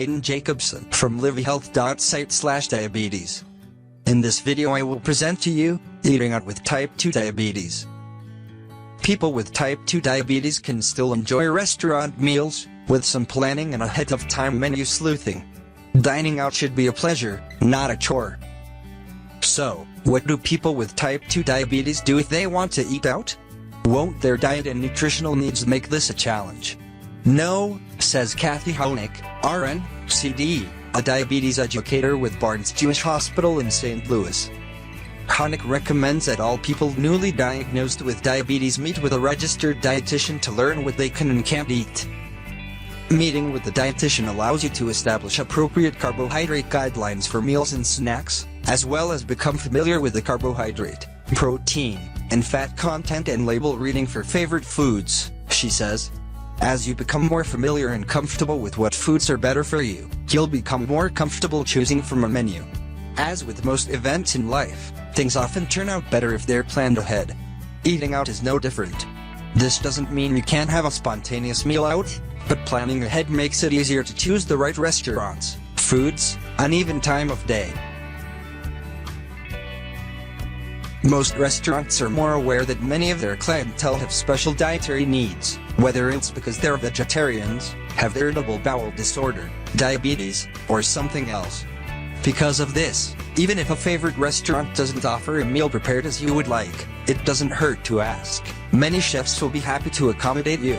Hayden Jacobson from livehealth.site/diabetes. In this video I will present to you, eating out with type 2 diabetes. People with type 2 diabetes can still enjoy restaurant meals, with some planning and ahead of time menu sleuthing. Dining out should be a pleasure, not a chore. So, what do people with type 2 diabetes do if they want to eat out? Won't their diet and nutritional needs make this a challenge? No, says Kathy Honig, RN, CDE, a diabetes educator with Barnes-Jewish Hospital in St. Louis. Honig recommends that all people newly diagnosed with diabetes meet with a registered dietitian to learn what they can and can't eat. Meeting with the dietitian allows you to establish appropriate carbohydrate guidelines for meals and snacks, as well as become familiar with the carbohydrate, protein, and fat content and label reading for favorite foods, she says. As you become more familiar and comfortable with what foods are better for you, you'll become more comfortable choosing from a menu. As with most events in life, things often turn out better if they're planned ahead. Eating out is no different. This doesn't mean you can't have a spontaneous meal out, but planning ahead makes it easier to choose the right restaurants, foods, and even time of day. Most restaurants are more aware that many of their clientele have special dietary needs, whether it's because they're vegetarians, have irritable bowel disorder, diabetes, or something else. Because of this, even if a favorite restaurant doesn't offer a meal prepared as you would like, it doesn't hurt to ask. Many chefs will be happy to accommodate you.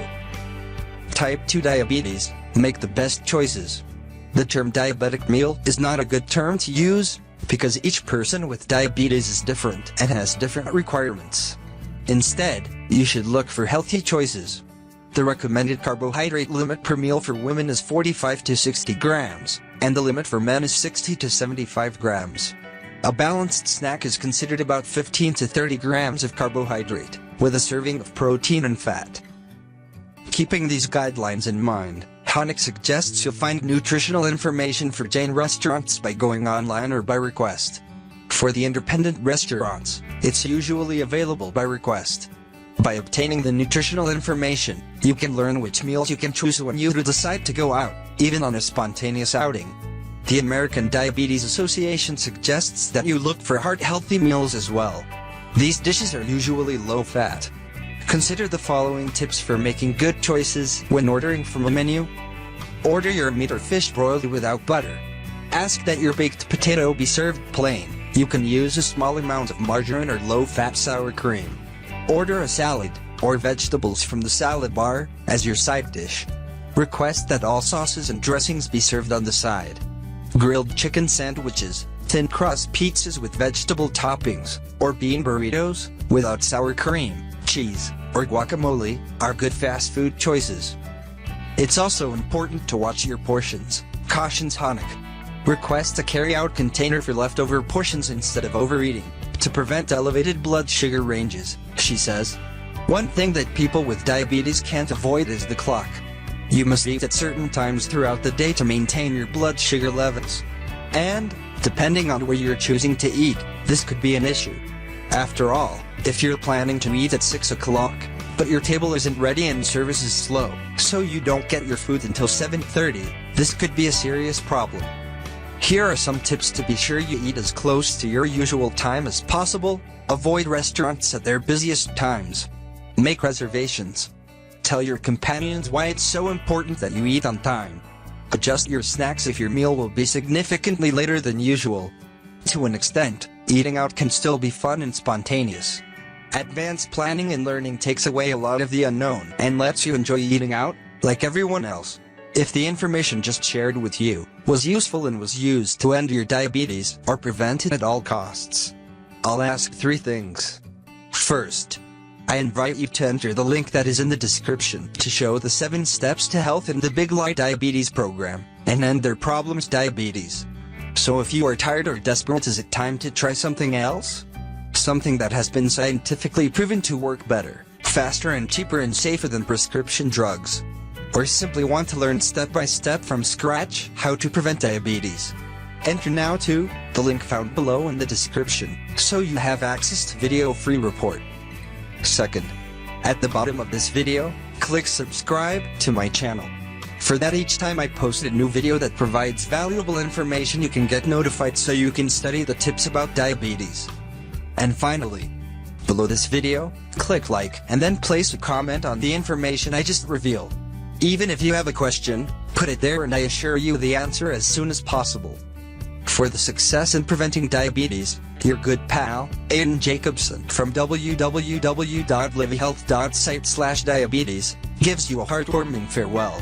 Type 2 diabetes, make the best choices. The term diabetic meal is not a good term to use, because each person with diabetes is different and has different requirements. Instead, you should look for healthy choices. The recommended carbohydrate limit per meal for women is 45 to 60 grams, and the limit for men is 60 to 75 grams. A balanced snack is considered about 15 to 30 grams of carbohydrate, with a serving of protein and fat. Keeping these guidelines in mind, Honig suggests you'll find nutritional information for chain restaurants by going online or by request. For the independent restaurants, it's usually available by request. By obtaining the nutritional information, you can learn which meals you can choose when you decide to go out, even on a spontaneous outing. The American Diabetes Association suggests that you look for heart-healthy meals as well. These dishes are usually low-fat. Consider the following tips for making good choices when ordering from a menu. Order your meat or fish broiled without butter. Ask that your baked potato be served plain. You can use a small amount of margarine or low-fat sour cream. Order a salad, or vegetables from the salad bar, as your side dish. Request that all sauces and dressings be served on the side. Grilled chicken sandwiches, thin crust pizzas with vegetable toppings, or bean burritos, without sour cream, cheese, or guacamole, are good fast food choices. It's also important to watch your portions, cautions Honig. Request a carry-out container for leftover portions instead of overeating, to prevent elevated blood sugar ranges, she says. One thing that people with diabetes can't avoid is the clock. You must eat at certain times throughout the day to maintain your blood sugar levels. And, depending on where you're choosing to eat, this could be an issue. After all, if you're planning to eat at 6 o'clock, but your table isn't ready and service is slow, so you don't get your food until 7:30, this could be a serious problem. Here are some tips to be sure you eat as close to your usual time as possible. Avoid restaurants at their busiest times. Make reservations. Tell your companions why it's so important that you eat on time. Adjust your snacks if your meal will be significantly later than usual. To an extent, eating out can still be fun and spontaneous. Advanced planning and learning takes away a lot of the unknown and lets you enjoy eating out, like everyone else. If the information just shared with you was useful and was used to end your diabetes or prevent it at all costs, I'll ask 3 things. First, I invite you to enter the link that is in the description to show the 7 steps to health in the Big Lie Diabetes program and end their problems diabetes. So if you are tired or desperate, is it time to try something else? Something that has been scientifically proven to work better, faster and cheaper and safer than prescription drugs. Or simply want to learn step-by-step from scratch how to prevent diabetes. Enter now to the link found below in the description, so you have access to video-free report. Second, at the bottom of this video, click subscribe to my channel. For that, each time I post a new video that provides valuable information, you can get notified so you can study the tips about diabetes. And finally, below this video, click like and then place a comment on the information I just revealed. Even if you have a question, put it there and I assure you the answer as soon as possible. For the success in preventing diabetes, your good pal, Aiden Jacobson from www.livehealth.site/diabetes gives you a heartwarming farewell.